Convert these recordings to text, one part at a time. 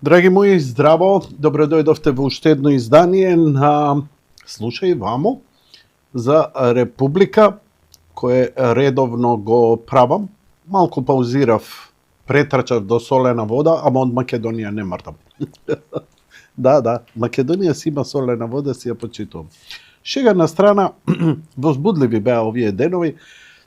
Драги мои, здраво! Добро дојдовте во уште едно издание на Слушај вамо за Република, кое редовно го правам. Малку паузирав, претрчав до солена вода, ама од Македонија не мрдам. Да, Македонија си има солена вода, си ја почитувам. Шега на страна, возбудливи беа овие денови.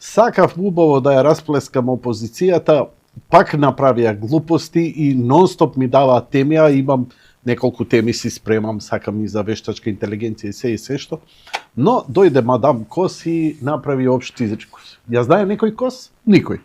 Сакав убаво да ја расплескам опозицијата, пак направија глупости и нон-стоп ми даваат теми, а имам неколку теми си спремам, сакам и за вештачка интелигенција и се што. Но дојде мадам Кос и направи општи изрекус. Ја знае некој Кос? Никој.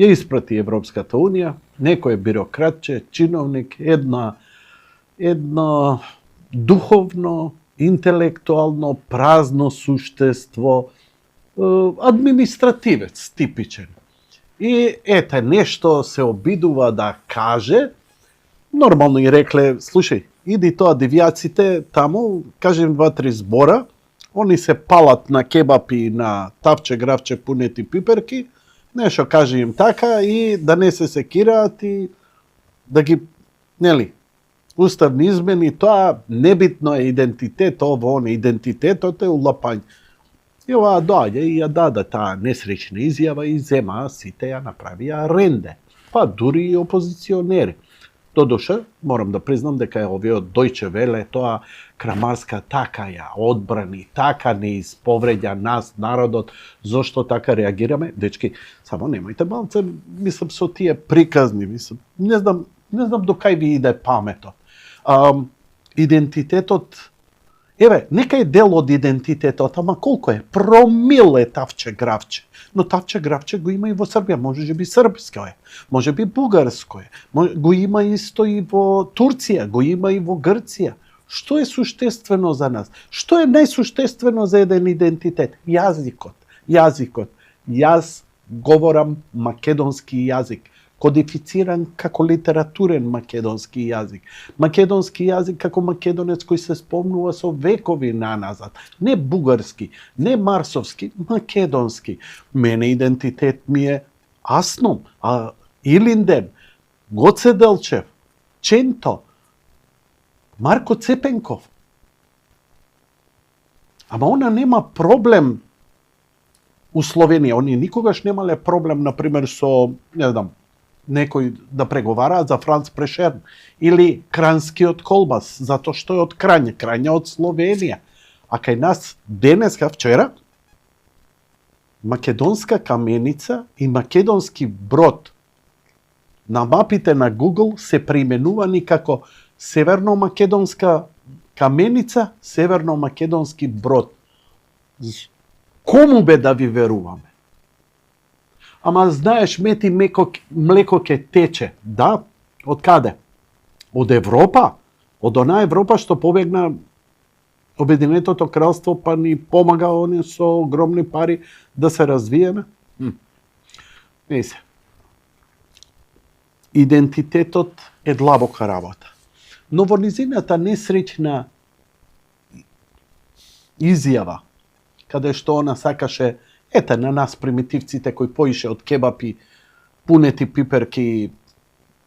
Ја испрати Европската Унија, некој бирократче, чиновник, едно духовно, интелектуално, празно суштество, административец, типичен. И ете, нешто се обидува да каже, нормално и рекле, слушај, иди тоа девијаците таму, кажем 2-3 збора, они се палат на кебапи, на тавче, гравче, пунети пиперки, нешто кажи им така и да не се секираат и да ги, нели, уставни измени, тоа небитно е идентитет, ово, идентитетот е улапање. И ова доаѓа и ја даде таа несречна изјава и зема сите ја направија ренде. Па дури и опозиционери. Додуша, морам да признам дека овие од Дојче Веле, тоа Крамарска така ја одбрани, така не исповреѓа нас, народот, зошто така реагираме. Дечки, само немајте малце, мислам, со тие приказни, мислам, не знам до кај ви иде паметот. Идентитетот, еве, нека е дел од идентитетот, ама колку е? Промил е тавче гравче. Но тавче гравче го има и во Србија, може би српско е, може би бугарско е, го има исто и во Турција, го има и во Грција. Што е суштествено за нас? Што е најсуштествено за еден идентитет? Јазикот. Јас говорам македонски јазик, кодифициран како литературен македонски јазик. Македонски јазик како македонец кој се спомнува со векови наназад. Не бугарски, не марсовски, македонски. Мене идентитет ми е Асном, Илинден, Гоце Делчев, Ченто, Марко Цепенков. Ама она нема проблем у Словенија. Они никогаш немале проблем, например, со, не знам, некој да преговараат за Франц Прешерн или Кранскиот колбас, затоа што е од Крање од Словенија. А кај нас денеска, вчера, македонска каменица и македонски брод на мапите на Google се преименувани како северно-македонска каменица, северно-македонски брод. Кому бе да ви веруваме? Ама знаеш, мети млеко ке тече. Да, од каде? Од Европа. Од она Европа што побегна Обединетото кралство, па ни помага они со огромни пари да се развиеме. Не се. Идентитетот е длабока работа. Но во низината несречна изјава, каде што она сакаше, ете, на нас примитивците кои поише од кебапи, пунети пиперки,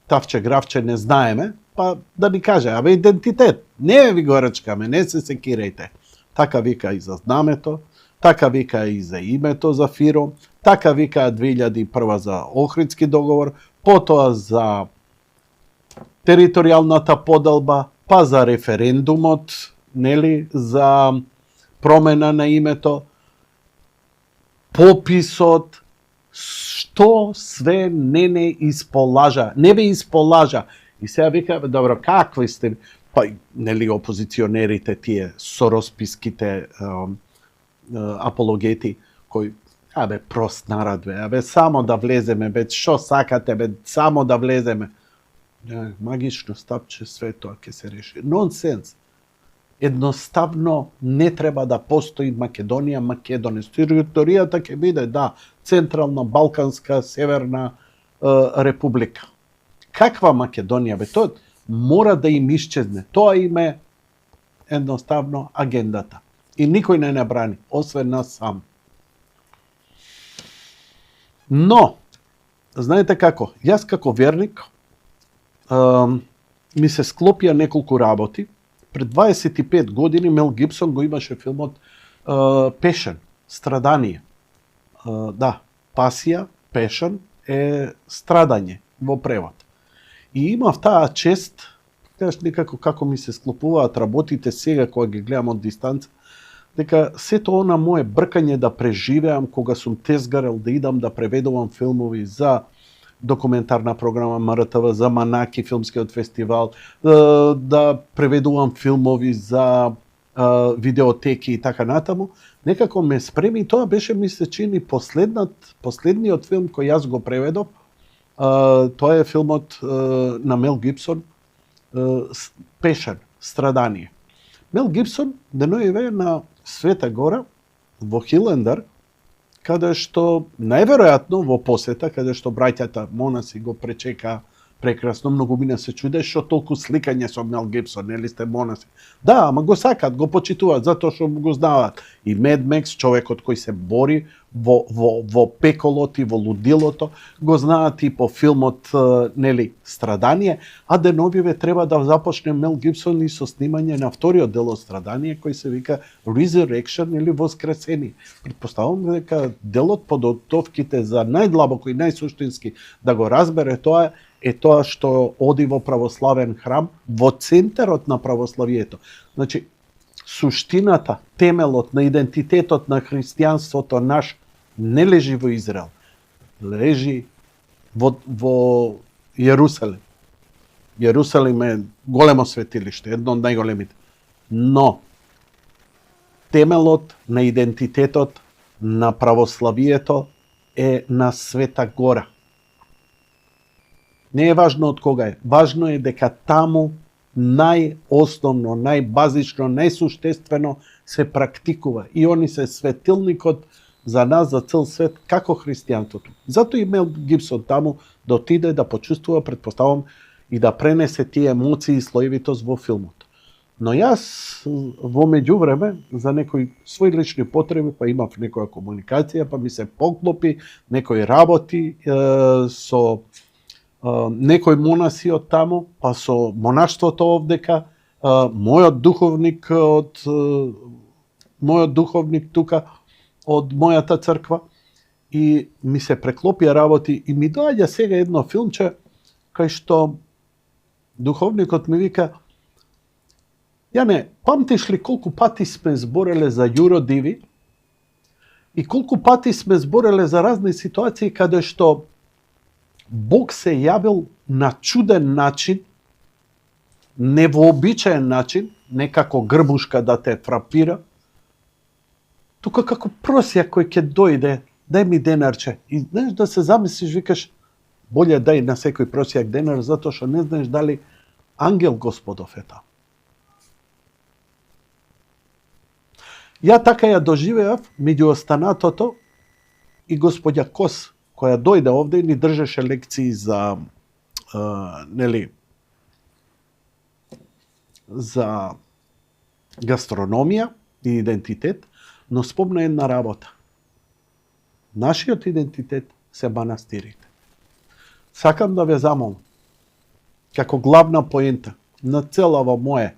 тавче, гравче, не знаеме, па да ни каже, абе идентитет, не ви го рачкаме, не се секирајте. Така вика и за знамето, така вика и за името за Фиро, така вика 2001 за Охридски договор, потоа за територијалната поделба, па за референдумот, нели, за промена на името, пописот, што све не исполажа, не ве исполажа. И сега вика, добро, какви сте, па нели опозиционерите, тие соросписките апологети, кои, прост народ, само да влеземе, што сакате, само да влеземе. Магично стапче, све тоа ќе се реши. Нонсенс. Едноставно не треба да постои Македонија, македонец. Територијата ќе биде, да, Централна, Балканска, Северна република. Каква Македонија, тоа мора да им исчезне. Тоа им е едноставно агендата. И никој не брани, освен нас сам. Но, знаете како, јас како верник, ми се склопија неколку работи. Пред 25 години Мел Гибсон го имаше филмот Passion, Страдание. Да, пасија, Passion е страдање во превод. И имав таа чест, кажеш некако како ми се склопуваат работите сега кога ги гледам од дистанца, дека сето она мое бркање да преживеам кога сум тезгарел да идам да преведувам филмови за документарна програма МРТВ, за Манаки филмскиот фестивал, да преведувам филмови за видеотеки и така натаму, некако ме спреми и тоа беше, ми се чини, последниот филм кој јас го преведов. Тоа е филмот на Мел Гибсон, Passion, Страдание. Мел Гибсон деноиве на Света Гора во Хилендар, каде што најверојатно во посета, каде што браќата монаси го пречека прекрасно, многу мина се чуде што толку сликање со Мел Гибсон, нели сте монаси. Да, ама го сакат, го почитуваат затоа што го знаат. И Мед Мекс, човекот кој се бори во пеколот и во лудилото, го знаат и по филмот нели Страдание, а деновиве треба да започне Мел Гибсон и со снимање на вториот дел од Страдание кој се вика Resurrection или Воскресение. Претпоставувам дека делот подготовките за најдлабоко и најсуштински да го разбере тоа е тоа што оди во православен храм, во центарот на православието. Значи, суштината, темелот на идентитетот на христијанството наш не лежи во Израел, лежи во Јерусалим. Јерусалим е големо светилиште, едно од најголемите. Но, темелот на идентитетот на православието е на Света Гора. Не е важно од кога е. Важно е дека таму најосновно, најбазично, најсуштествено се практикува. И они се светилникот за нас, за цел свет, како христијанството. Зато и Мел Гибсон таму да отиде, да почувствува, предпоставам, и да пренесе тие емоции и слоевитост во филмот. Но јас во меѓувреме, за некои своји лични потреби, па имав некоја комуникација, па ми се поклопи, некои работи со некој монаси од таму, па со монаштвото овдека, мојот духовник тука од мојата црква, и ми се преклопија работи и ми доаѓа сега едно филмче кај што духовникот ми вика: Јане, памтиш ли колку пати сме збореле за Јуро Диви и колку пати сме збореле за разни ситуации каде што Бог се јавил на чуден начин, невообичаен начин, не како грбушка да те фрапира, тука како просија кој ќе дојде, дај ми денарче. И знаеш да се замислиш, викаш, боле дај на секој просијак денар, затоа што не знаеш дали ангел Господов е таму. Ја така ја доживеав меѓу останатото и господја Кос, која дојде овде и ни држеше лекции за за гастрономија и идентитет, но спомна една работа. Нашиот идентитет се манастирите. Сакам да ве замолам, како главна поента на целава моје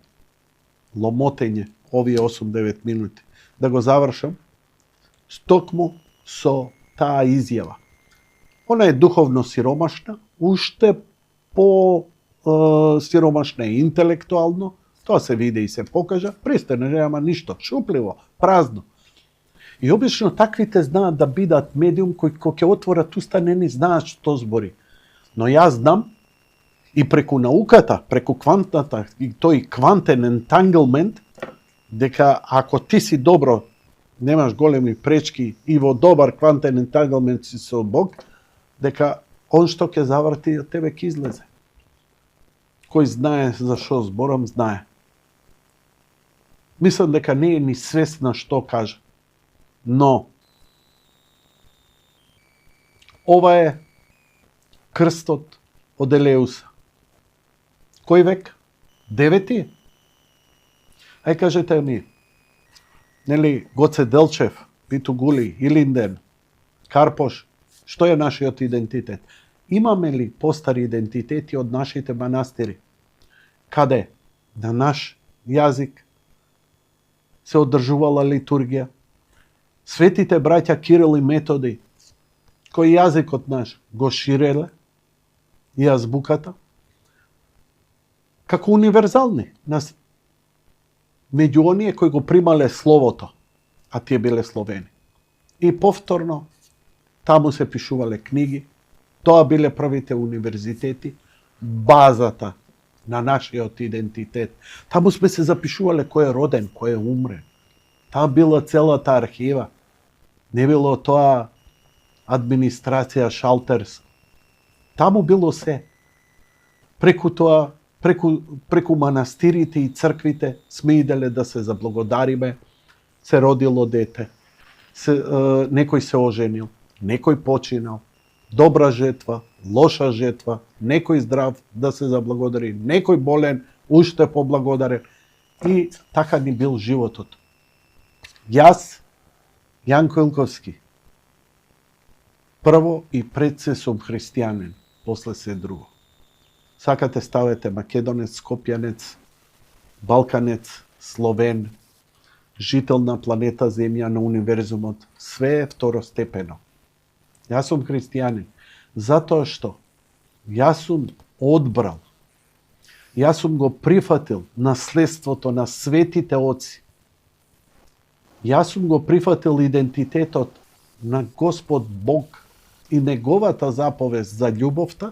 ломотење овие 8-9 минути, да го завршам стокму со таа изјава. Она е духовно сиромашна, уште по сиромашна е интелектуално, тоа се види и се покажа, престане, нема ништо, шупливо, празно. И обично таквите знаат да бидат медиум кој ќе отворат уста, не ни знаат што збори. Но јас знам и преку науката, преку квантната, и тој квантен ентангълмент, дека ако ти си добро, немаш големи пречки и во добар квантен ентангълмент си со Бог, дека он што ќе заврти од тебе ќе излезе. Кој знае за што зборам, знае. Мислам дека не е ни свесна што кажа. Но ова е крстот од Елеуса. Кој век? 9. Ај кажете ми, нели Гоце Делчев, Питу Гули, Илинден, Карпош, што е нашиот идентитет? Имаме ли постари идентитети од нашите манастири? каде на наш јазик се одржувала литургија. Светите браќа Кирил и Методи, кои јазикот наш го ширеле и азбуката, како универзални меѓу оние кои го примале словото, а тие биле Словени. И повторно, таму се пишувале книги, тоа биле првите универзитети, базата на нашиот идентитет. Таму сме се запишувале кој е роден, кој е умрен. Таму била целата архива. Не било тоа администрација шалтерс. Таму било се. Преку тоа, преку манастирите и црквите сме иделе да се заблагодариме, се родило дете, некој се оженил, некој починал, добра жетва, лоша жетва, некој здрав да се заблагодари, некој болен, уште поблагодарен. И така ни бил животот. Јас, Јанко Илковски, прво и пред се сум христијанин, после се друго. Сакате ставете македонец, скопјанец, балканец, словен, жител на планета Земја, на универзумот, све е второстепено. Јас сум христијанин, затоа што јас сум одбрал, јас сум го прифатил наследството на светите оци. Јас сум го прифатил идентитетот на Господ Бог и неговата заповест за љубовта,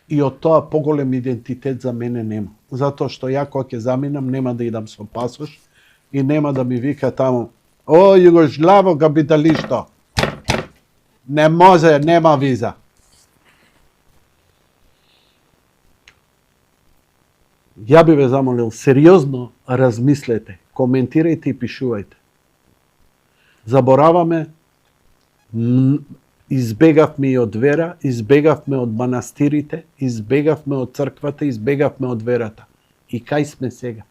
и од тоа поголем идентитет за мене нема. Затоа што ја кога ќе заминам, нема да идам со пасош и нема да ми вика таму: "О, југославо капиталисто, не може, нема виза." Ја би ве замолил, сериозно размислете, коментирајте и пишувајте. Забораваме, избегавме и од вера, избегавме од манастирите, избегавме од црквата, избегавме од верата. И кај сме сега?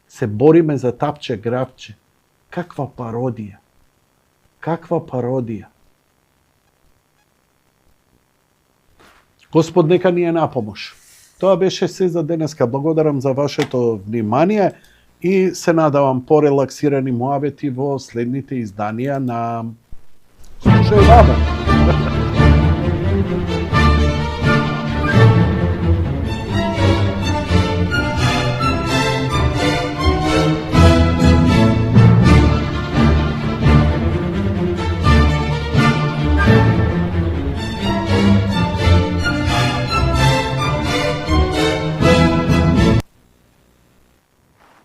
Се бориме за тапче гравче. Каква пародија! Каква пародија! Господ нека ни е на помош. Тоа беше се за денеска. Благодарам за вашето внимание и се надавам порелаксирани муабети во следните изданија на Слушај баба.